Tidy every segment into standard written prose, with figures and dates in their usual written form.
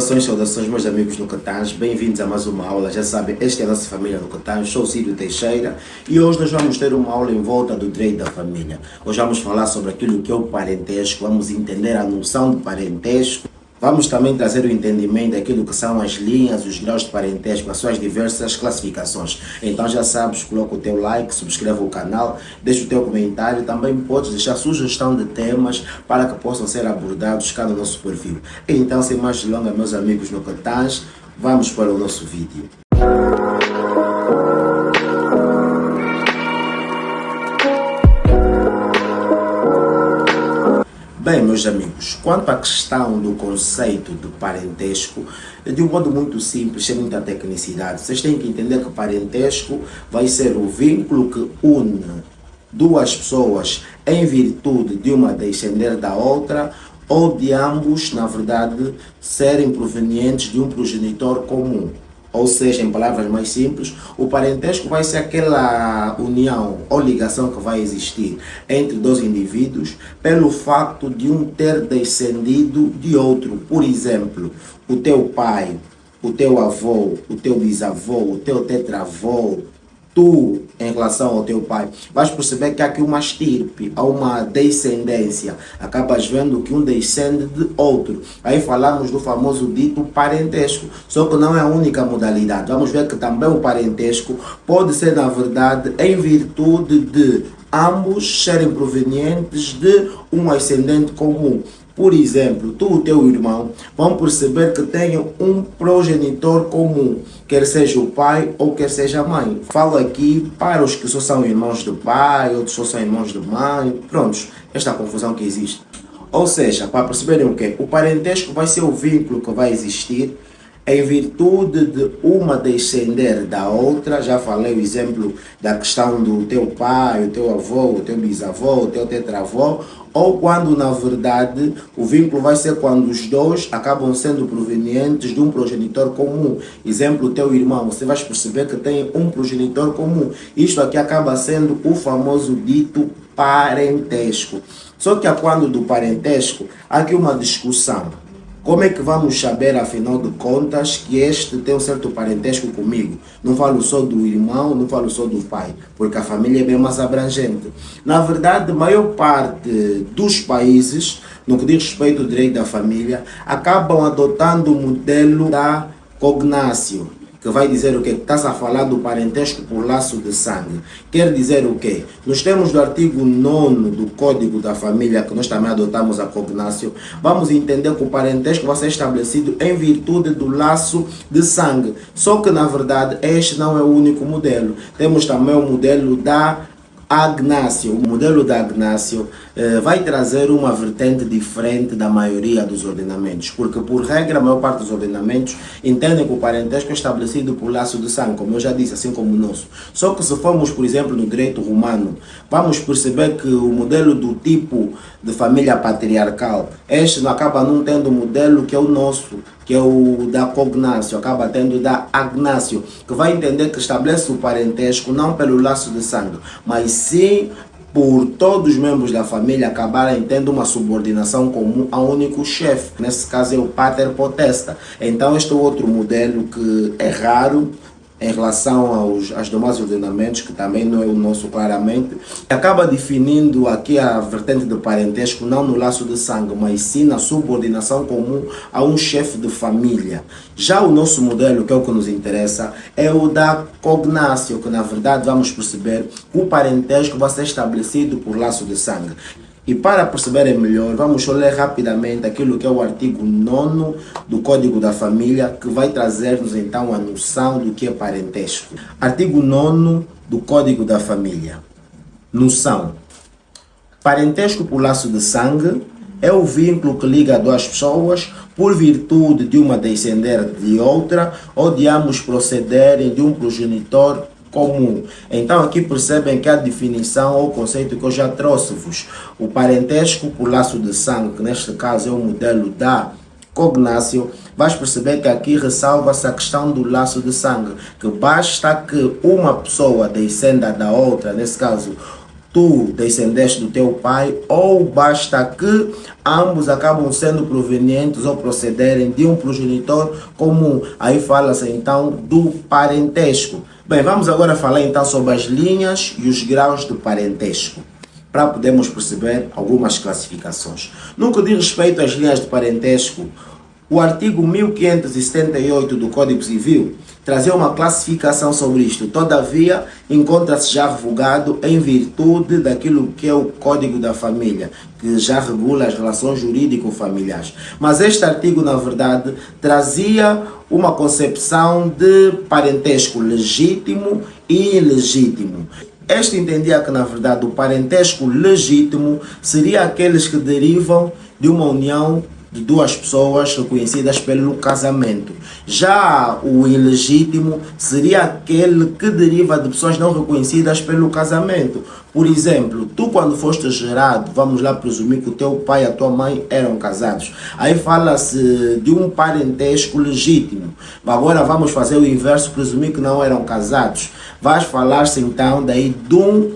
Saudações, meus amigos no Catãs, bem-vindos a mais uma aula. Já sabem, esta é a nossa família no Catãs, sou o Círio Teixeira e hoje nós vamos ter uma aula em volta do direito da família. Hoje vamos falar sobre aquilo que é o parentesco, vamos entender a noção do parentesco, vamos também trazer o entendimento daquilo que são as linhas, os graus de parentesco, as suas diversas classificações. Então já sabes, coloca o teu like, subscreve o canal, deixa o teu comentário, também podes deixar sugestão de temas para que possam ser abordados cá no nosso perfil. Então, sem mais delongas, meus amigos no Catãs, vamos para o nosso vídeo. Bem, meus amigos, quanto à questão do conceito de parentesco, de um modo muito simples, sem muita tecnicidade, vocês têm que entender que parentesco vai ser o vínculo que une duas pessoas em virtude de uma descender da outra ou de ambos, na verdade, serem provenientes de um progenitor comum. Ou seja, em palavras mais simples, o parentesco vai ser aquela união ou ligação que vai existir entre dois indivíduos pelo facto de um ter descendido de outro. Por exemplo, o teu pai, o teu avô, o teu bisavô, o teu tetravô, tu, em relação ao teu pai, vais perceber que há aqui uma estirpe, há uma descendência. Acabas vendo que um descende de outro. Aí falamos do famoso dito parentesco. Só que não é a única modalidade. Vamos ver que também o parentesco pode ser, na verdade, em virtude de ambos serem provenientes de um ascendente comum. Por exemplo, tu e o teu irmão vão perceber que têm um progenitor comum, quer seja o pai ou quer seja a mãe. Falo aqui para os que só são irmãos de pai, outros só são irmãos de mãe, prontos, esta é a confusão que existe. Ou seja, para perceberem o quê? O parentesco vai ser o vínculo que vai existir em virtude de uma descender da outra. Já falei o exemplo da questão do teu pai, o teu avô, o teu bisavô, o teu tetravô, ou quando na verdade o vínculo vai ser quando os dois acabam sendo provenientes de um progenitor comum. Exemplo, o teu irmão, você vai perceber que tem um progenitor comum. Isto aqui acaba sendo o famoso dito parentesco. Só que quando do parentesco, há aqui uma discussão. Como é que vamos saber, afinal de contas, que este tem um certo parentesco comigo? Não falo só do irmão, não falo só do pai, porque a família é bem mais abrangente. Na verdade, a maior parte dos países, no que diz respeito ao direito da família, acabam adotando o modelo da cognatio, que vai dizer o quê? Estás a falar do parentesco por laço de sangue. Quer dizer o quê? Nós temos do artigo 9º do Código da Família, que nós também adotamos a cognatio, vamos entender que o parentesco vai ser estabelecido em virtude do laço de sangue. Só que, na verdade, este não é o único modelo. Temos também o modelo da agnatio. O modelo da agnatio vai trazer uma vertente diferente da maioria dos ordenamentos, porque por regra a maior parte dos ordenamentos entendem que o parentesco é estabelecido por laço de sangue, como eu já disse, assim como o nosso. Só que se formos, por exemplo, no direito romano, vamos perceber que o modelo do tipo de família patriarcal, este não acaba não tendo o modelo que é o nosso, que é o da cognatio, acaba tendo da agnatio, que vai entender que estabelece o parentesco não pelo laço de sangue, mas sim por todos os membros da família acabarem tendo uma subordinação comum a um único chefe. Nesse caso é o pater potesta. Então este é outro modelo que é raro em relação aos demais ordenamentos, que também não é o nosso claramente, acaba definindo aqui a vertente do parentesco não no laço de sangue, mas sim na subordinação comum a um chefe de família. Já o nosso modelo, que é o que nos interessa, é o da cognatio, que na verdade vamos perceber que o parentesco vai ser estabelecido por laço de sangue. E para perceberem melhor, vamos ler rapidamente aquilo que é o artigo 9º do Código da Família, que vai trazer-nos então a noção do que é parentesco. Artigo 9º do Código da Família. Noção. Parentesco por laço de sangue é o vínculo que liga duas pessoas por virtude de uma descender de outra ou de ambos procederem de um progenitor comum. Então aqui percebem que a definição ou conceito que eu já trouxe-vos, o parentesco por laço de sangue, que neste caso é o modelo da cognatio, vais perceber que aqui ressalva-se a questão do laço de sangue, que basta que uma pessoa descenda da outra, nesse caso tu descendeste do teu pai, ou basta que ambos acabam sendo provenientes ou procederem de um progenitor comum. Aí fala-se então do parentesco. Bem, vamos agora falar então sobre as linhas e os graus de parentesco, para podermos perceber algumas classificações. No que diz respeito às linhas de parentesco, o artigo 1578 do Código Civil trazia uma classificação sobre isto. Todavia, encontra-se já revogado em virtude daquilo que é o Código da Família, que já regula as relações jurídico-familiares. Mas este artigo, na verdade, trazia uma concepção de parentesco legítimo e ilegítimo. Este entendia que, na verdade, o parentesco legítimo seria aqueles que derivam de uma união de duas pessoas reconhecidas pelo casamento. Já o ilegítimo seria aquele que deriva de pessoas não reconhecidas pelo casamento. Por exemplo, tu quando foste gerado, vamos lá presumir que o teu pai e a tua mãe eram casados. Aí fala-se de um parentesco legítimo. Agora vamos fazer o inverso, presumir que não eram casados. Vai falar-se então daí de um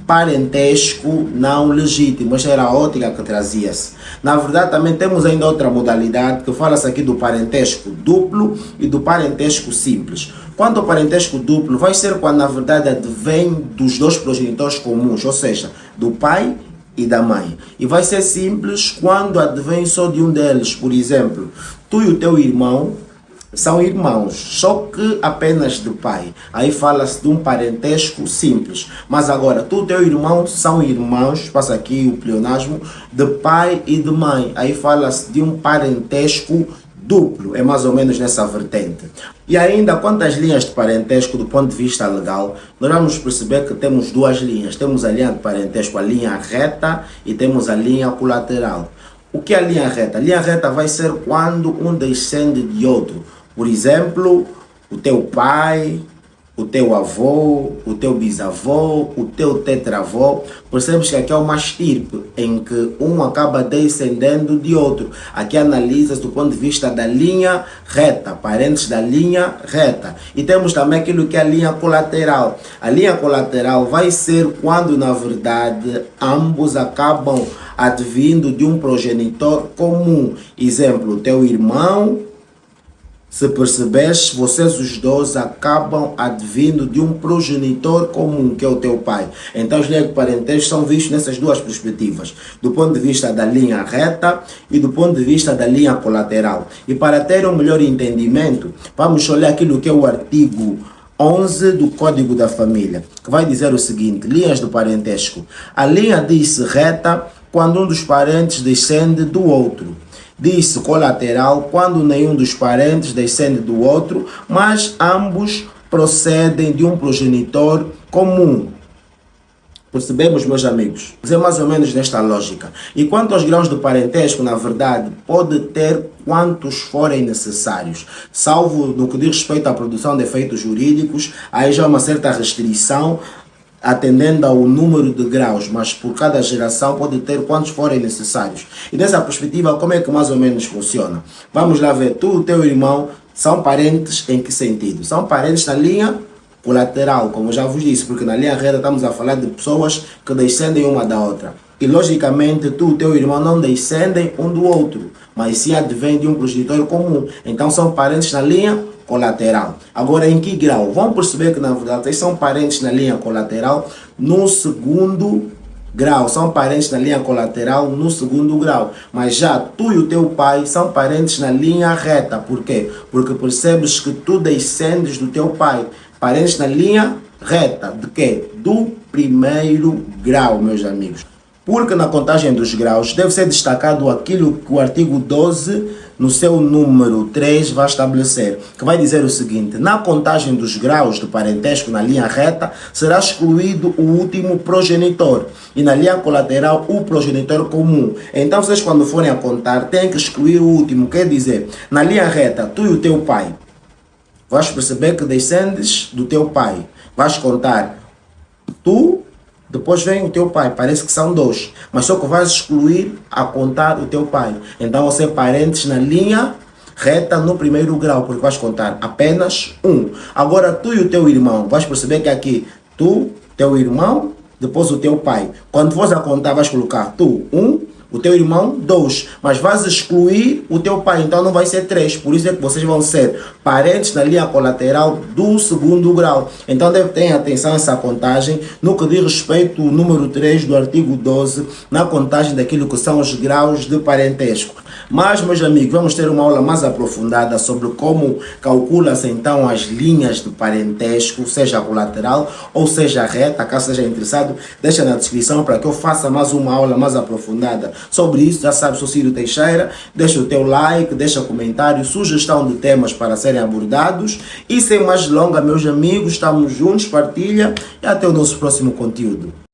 parentesco não legítimo. Esta era a ótica que trazia-se. Na verdade, também temos ainda outra modalidade, que fala-se aqui do parentesco duplo e do parentesco simples. Quanto ao parentesco duplo, vai ser quando, na verdade, advém dos dois progenitores comuns, ou seja, do pai e da mãe. E vai ser simples quando advém só de um deles. Por exemplo, tu e o teu irmão são irmãos, só que apenas de pai. Aí fala-se de um parentesco simples. Mas agora, tu e teu irmão são irmãos, passa aqui o pleonasmo, de pai e de mãe. Aí fala-se de um parentesco duplo, é mais ou menos nessa vertente. E ainda, quanto às linhas de parentesco do ponto de vista legal, nós vamos perceber que temos duas linhas. Temos a linha de parentesco, a linha reta, e temos a linha colateral. O que é a linha reta? A linha reta vai ser quando um descende de outro. Por exemplo, o teu pai, o teu avô, o teu bisavô, o teu tetravô. Percebes que aqui é uma estirpe em que um acaba descendendo de outro. Aqui analisa-se do ponto de vista da linha reta, parentes da linha reta. E temos também aquilo que é a linha colateral. A linha colateral vai ser quando, na verdade, ambos acabam advindo de um progenitor comum. Exemplo, o teu irmão. Se percebes, vocês os dois acabam advindo de um progenitor comum, que é o teu pai. Então, as linhas de parentesco são vistas nessas duas perspectivas, do ponto de vista da linha reta e do ponto de vista da linha colateral. E para ter um melhor entendimento, vamos olhar aquilo que é o artigo 11 do Código da Família, que vai dizer o seguinte: linhas do parentesco. A linha diz-se reta quando um dos parentes descende do outro. Diz-se colateral quando nenhum dos parentes descende do outro, mas ambos procedem de um progenitor comum. Percebemos, meus amigos? É mais ou menos nesta lógica. E quanto aos graus do parentesco, na verdade, pode ter quantos forem necessários. Salvo no que diz respeito à produção de efeitos jurídicos, aí já há uma certa restrição, atendendo ao número de graus, mas por cada geração pode ter quantos forem necessários. E dessa perspectiva, como é que mais ou menos funciona? Vamos lá ver, tu e o teu irmão são parentes em que sentido? São parentes na linha colateral, como eu já vos disse, porque na linha reta estamos a falar de pessoas que descendem uma da outra. E logicamente tu e o teu irmão não descendem um do outro, mas sim advém de um progenitor comum. Então são parentes na linha colateral. Agora, em que grau? Vamos perceber que, na verdade, eles são parentes na linha colateral no segundo grau. São parentes na linha colateral no segundo grau. Mas já tu e o teu pai são parentes na linha reta. Por quê? Porque percebes que tu descendes do teu pai. Parentes na linha reta. De quê? Do primeiro grau, meus amigos. Porque na contagem dos graus deve ser destacado aquilo que o artigo 12, no seu número 3, vai estabelecer, que vai dizer o seguinte: na contagem dos graus do parentesco na linha reta, será excluído o último progenitor, e na linha colateral o progenitor comum. Então vocês, quando forem a contar, têm que excluir o último, quer dizer, na linha reta, tu e o teu pai, vais perceber que descendes do teu pai, vais contar tu. Depois vem o teu pai, parece que são dois, mas só que vais excluir a contar o teu pai. Então você é parentes na linha reta no primeiro grau, porque vais contar apenas um. Agora tu e o teu irmão, vais perceber que aqui tu, teu irmão depois o teu pai. Quando fores a contar, vais colocar tu, 1, o teu irmão, 2, mas vais excluir o teu pai, então não vai ser 3. Por isso é que vocês vão ser parentes na linha colateral do segundo grau. Então tenha atenção a essa contagem no que diz respeito ao número 3 do artigo 12, na contagem daquilo que são os graus de parentesco. Mas, meus amigos, vamos ter uma aula mais aprofundada sobre como calcula-se então as linhas de parentesco, seja colateral ou seja reta. Caso seja interessado, deixa na descrição para que eu faça mais uma aula mais aprofundada sobre isso. Já sabe, sou Círio Teixeira, deixa o teu like, deixa comentário, sugestão de temas para serem abordados. E sem mais delongas, meus amigos, estamos juntos, partilha e até o nosso próximo conteúdo.